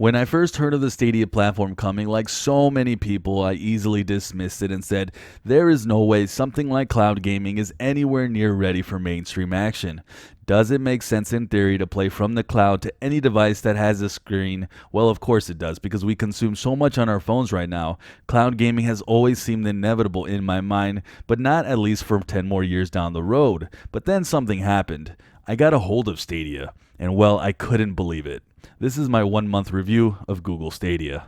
When I first heard of the Stadia platform coming, like so many people, I easily dismissed it and said, there is no way something like cloud gaming is anywhere near ready for mainstream action. Does it make sense in theory to play from the cloud to any device that has a screen? Well, of course it does, because we consume so much on our phones right now. Cloud gaming has always seemed inevitable in my mind, but not at least for 10 more years down the road. But then something happened. I got a hold of Stadia, and well, I couldn't believe it. This is my 1 month review of Google Stadia.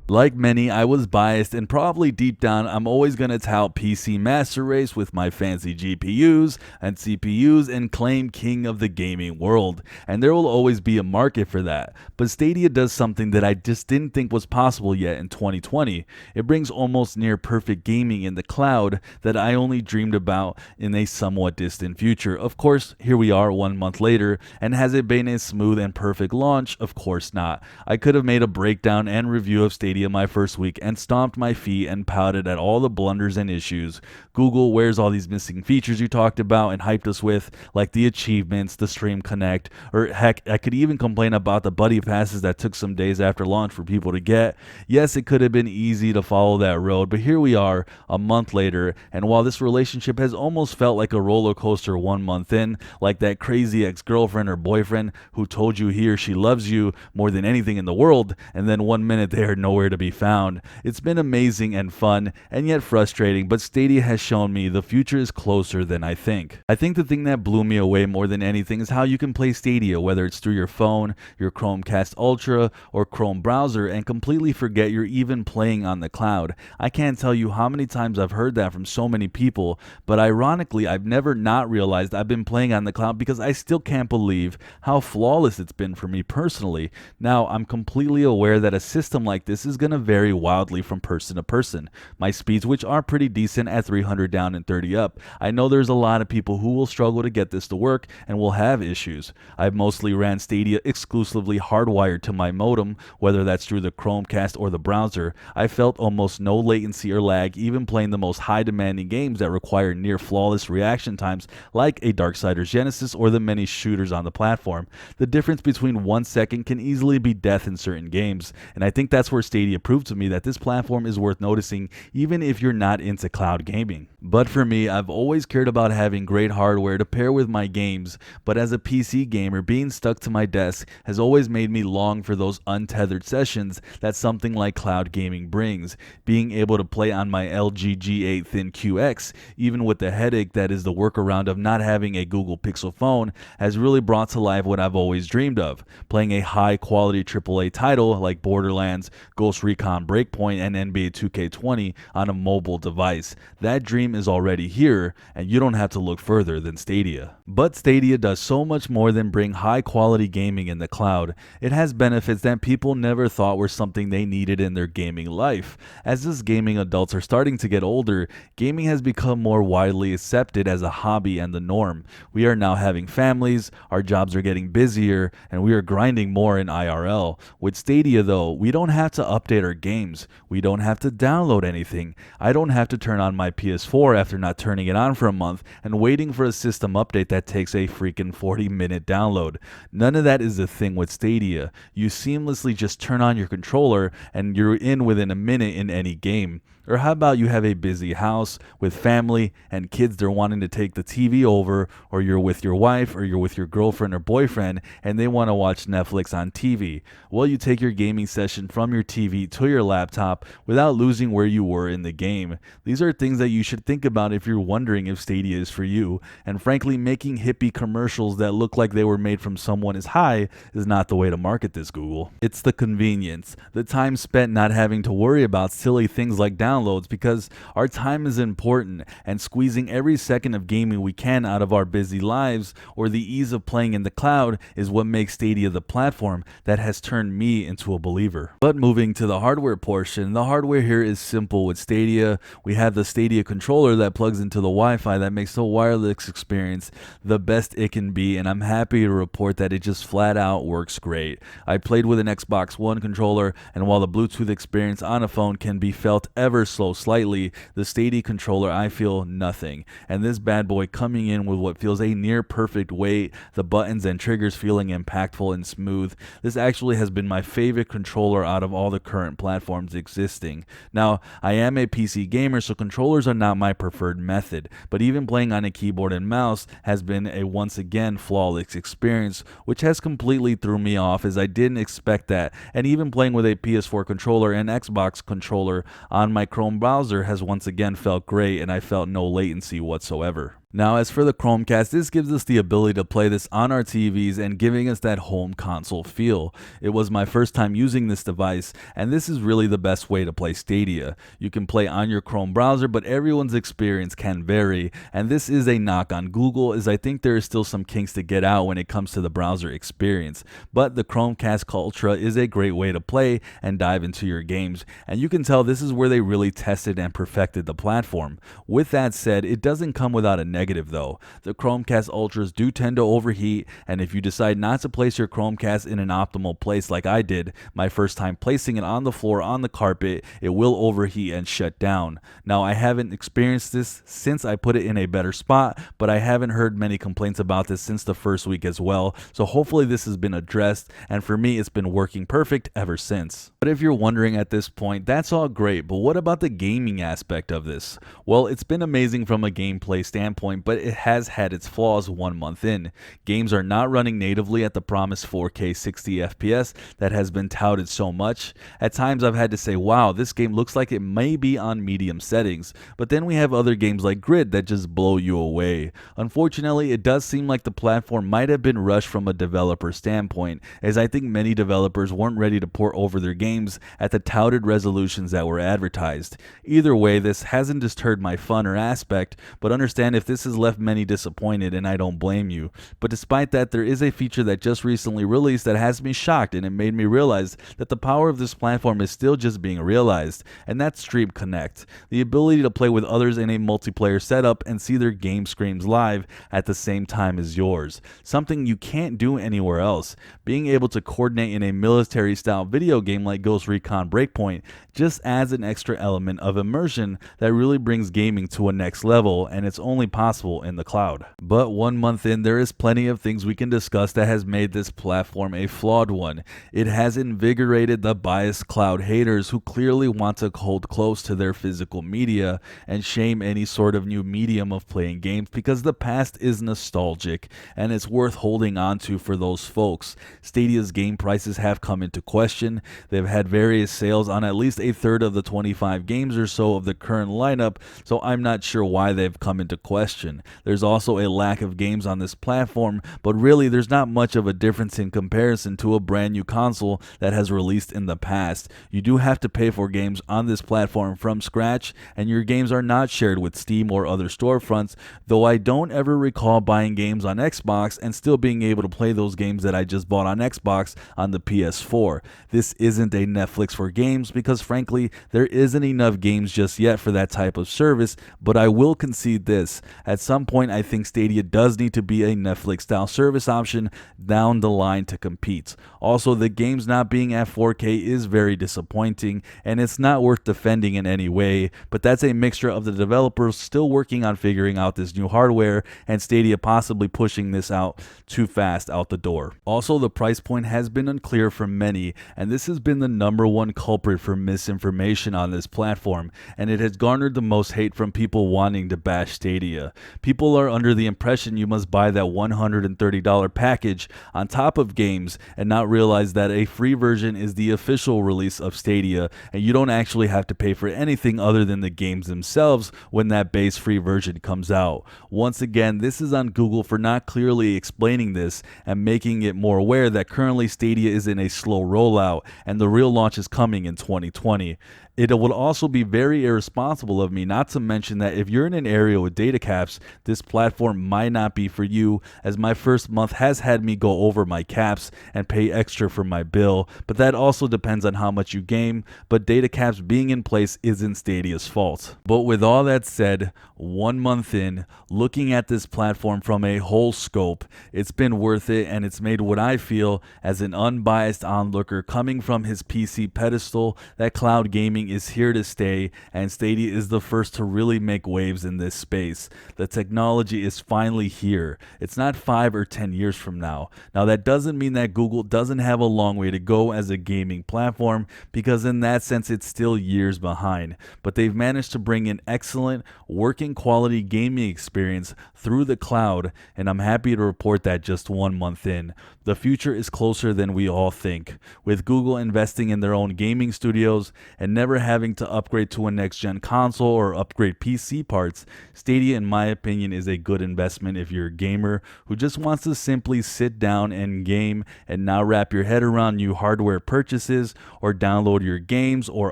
Like many, I was biased, and probably deep down, I'm always going to tout PC Master Race with my fancy GPUs and CPUs and claim king of the gaming world. And there will always be a market for that. But Stadia does something that I just didn't think was possible yet in 2020. It brings almost near perfect gaming in the cloud that I only dreamed about in a somewhat distant future. Of course, here we are 1 month later, and has it been a smooth and perfect launch? Of course not. I could have made a breakdown and review of Stadia my first week and stomped my feet and pouted at all the blunders and issues. Google, where's all these missing features you talked about and hyped us with, like the achievements, the Stream Connect, or heck, I could even complain about the buddy passes that took some days after launch for people to get. Yes, it could have been easy to follow that road, but here we are, a month later, and while this relationship has almost felt like a roller coaster 1 month in, like that crazy ex-girlfriend or boyfriend who told you he or she loves you more than anything in the world, and then 1 minute they are nowhere to be found. It's been amazing and fun, and yet frustrating, but Stadia has shown me the future is closer than I think. I think the thing that blew me away more than anything is how you can play Stadia, whether it's through your phone, your Chromecast Ultra, or Chrome browser, and completely forget you're even playing on the cloud. I can't tell you how many times I've heard that from so many people, but ironically, I've never not realized I've been playing on the cloud because I still can't believe how flawless it's been for me personally. Now, I'm completely aware that a system like this is going to vary wildly from person to person. My speeds, which are pretty decent at 300 down and 30 up, I know there's a lot of people who will struggle to get this to work and will have issues. I've mostly ran Stadia exclusively hardwired to my modem, whether that's through the Chromecast or the browser. I felt almost no latency or lag even playing the most high demanding games that require near flawless reaction times like a Darksiders Genesis or the many shooters on the platform. The difference between 1 second can easily be death in certain games, and I think that's where Stadia proved to me that this platform is worth noticing even if you're not into cloud gaming. But for me, I've always cared about having great hardware to pair with my games, but as a PC gamer, being stuck to my desk has always made me long for those untethered sessions that something like cloud gaming brings. Being able to play on my LG G8 Thin QX, even with the headache that is the workaround of not having a Google Pixel phone, has really brought to life what I've always dreamed of: playing a high quality AAA title like Borderlands, Ghost Recon Breakpoint, and NBA 2K20 on a mobile device. That dream is already here, and you don't have to look further than Stadia. But Stadia does so much more than bring high quality gaming in the cloud. It has benefits that people never thought were something they needed in their gaming life. As us gaming adults are starting to get older, gaming has become more widely accepted as a hobby and the norm. We are now having families, our jobs are getting busier, and we are grinding more in IRL. With Stadia though, we don't have to update our games. We don't have to download anything. I don't have to turn on my PS4 after not turning it on for a month and waiting for a system update that takes a freaking 40-minute download. None of that is a thing with Stadia. You seamlessly just turn on your controller and you're in within a minute in any game. Or how about you have a busy house with family and kids they're wanting to take the TV over, or you're with your wife or you're with your girlfriend or boyfriend and they want to watch Netflix on TV. Well, you take your gaming session from your TV to your laptop without losing where you were in the game. These are things that you should think about if you're wondering if Stadia is for you, and frankly, making hippie commercials that look like they were made from someone as high is not the way to market this, Google. It's the convenience, the time spent not having to worry about silly things like downloads, because our time is important, and squeezing every second of gaming we can out of our busy lives or the ease of playing in the cloud is what makes Stadia the platform that has turned me into a believer. But moving to the hardware portion, the hardware here is simple with Stadia. We have the Stadia controller that plugs into the Wi-Fi that makes the wireless experience the best it can be, and I'm happy to report that it just flat out works great. I played with an Xbox One controller, and while the Bluetooth experience on a phone can be felt ever ever so slightly, the Stadia controller, I feel nothing. And this bad boy coming in with what feels a near perfect weight, the buttons and triggers feeling impactful and smooth. This actually has been my favorite controller out of all the current platforms existing. Now, I am a PC gamer, so controllers are not my preferred method, but even playing on a keyboard and mouse has been a once again flawless experience, which has completely threw me off as I didn't expect that, and even playing with a PS4 controller and Xbox controller on my Chrome browser has once again felt great, and I felt no latency whatsoever. Now, as for the Chromecast, this gives us the ability to play this on our TVs and giving us that home console feel. It was my first time using this device, and this is really the best way to play Stadia. You can play on your Chrome browser, but everyone's experience can vary, and this is a knock on Google, as I think there is still some kinks to get out when it comes to the browser experience. But the Chromecast Ultra is a great way to play and dive into your games, and you can tell this is where they really tested and perfected the platform. With that said, it doesn't come without a negative though. The Chromecast Ultras do tend to overheat, and if you decide not to place your Chromecast in an optimal place like I did my first time placing it on the floor on the carpet, it will overheat and shut down. Now, I haven't experienced this since I put it in a better spot, but I haven't heard many complaints about this since the first week as well, so hopefully this has been addressed, and for me it's been working perfect ever since. But if you're wondering at this point, that's all great, but what about the gaming aspect of this? Well, it's been amazing from a gameplay standpoint, but it has had its flaws 1 month in. Games are not running natively at the promised 4K 60 FPS that has been touted so much. At times I've had to say, wow, this game looks like it may be on medium settings, but then we have other games like Grid that just blow you away. Unfortunately, it does seem like the platform might have been rushed from a developer standpoint, as I think many developers weren't ready to port over their games at the touted resolutions that were advertised. Either way, this hasn't deterred my fun or aspect, but understand if this has left many disappointed, and I don't blame you. But despite that, there is a feature that just recently released that has me shocked, and it made me realize that the power of this platform is still just being realized, and that's Stream Connect, the ability to play with others in a multiplayer setup and see their game screens live at the same time as yours, something you can't do anywhere else. Being able to coordinate in a military style video game like Ghost Recon Breakpoint just adds an extra element of immersion that really brings gaming to a next level, and it's only possible in the cloud. But 1 month in, there is plenty of things we can discuss that has made this platform a flawed one. It has invigorated the biased cloud haters who clearly want to hold close to their physical media and shame any sort of new medium of playing games because the past is nostalgic and it's worth holding on to for those folks. Stadia's game prices have come into question. They've had various sales on at least a third of the 25 games or so of the current lineup, so I'm not sure why they've come into question. There's also a lack of games on this platform, but really there's not much of a difference in comparison to a brand new console that has released in the past. You do have to pay for games on this platform from scratch, and your games are not shared with Steam or other storefronts, though I don't ever recall buying games on Xbox and still being able to play those games that I just bought on Xbox on the PS4. This isn't a Netflix for games because frankly there isn't enough games just yet for that type of service, but I will concede this. At some point I think Stadia does need to be a Netflix style service option down the line to compete. Also, the games not being at 4K is very disappointing, and it's not worth defending in any way, but that's a mixture of the developers still working on figuring out this new hardware and Stadia possibly pushing this out too fast out the door. Also, the price point has been unclear for many, and this has been the #1 culprit for misinformation on this platform, and it has garnered the most hate from people wanting to bash Stadia. People are under the impression you must buy that $130 package on top of games and not realize that a free version is the official release of Stadia, and you don't actually have to pay for anything other than the games themselves when that base free version comes out. Once again, this is on Google for not clearly explaining this and making it more aware that currently Stadia is in a slow rollout and the real launch is coming in 2020. It would also be very irresponsible of me not to mention that if you're in an area with data caps, this platform might not be for you, as my first month has had me go over my caps and pay extra for my bill, but that also depends on how much you game, but data caps being in place isn't Stadia's fault. But with all that said, 1 month in, looking at this platform from a whole scope, it's been worth it, and it's made what I feel as an unbiased onlooker coming from his PC pedestal that cloud gaming gaming is here to stay, and Stadia is the first to really make waves in this space. The technology is finally here. It's not 5 or 10 years from now. Now, that doesn't mean that Google doesn't have a long way to go as a gaming platform, because in that sense, it's still years behind. But they've managed to bring an excellent, working quality gaming experience through the cloud, and I'm happy to report that just 1 month in. The future is closer than we all think. With Google investing in their own gaming studios and never having to upgrade to a next-gen console or upgrade PC parts, Stadia, in my opinion, is a good investment if you're a gamer who just wants to simply sit down and game and not wrap your head around new hardware purchases or download your games or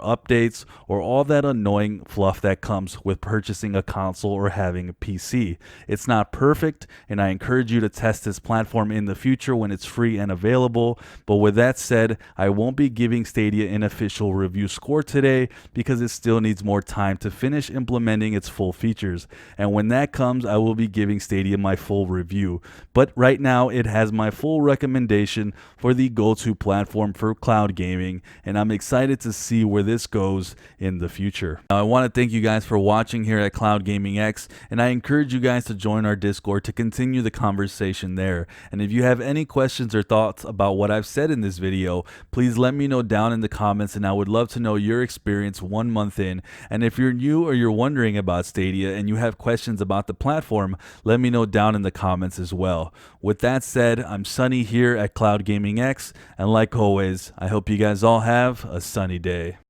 updates or all that annoying fluff that comes with purchasing a console or having a PC. It's not perfect, and I encourage you to test this platform in the future when it's free and available. But with that said, I won't be giving Stadia an official review score today because it still needs more time to finish implementing its full features. And when that comes, I will be giving Stadia my full review. But right now, it has my full recommendation for the go-to platform for cloud gaming, and I'm excited to see where this goes in the future. Now, I want to thank you guys for watching here at Cloud Gaming X, and I encourage you guys to join our Discord to continue the conversation there. And if you have any questions or thoughts about what I've said in this video, please let me know down in the comments, and I would love to know your experience 1 month in. And if you're new or you're wondering about Stadia and you have questions about the platform, let me know down in the comments as well. With that said, I'm Sunny here at Cloud Gaming X, and like always, I hope you guys all have a sunny day.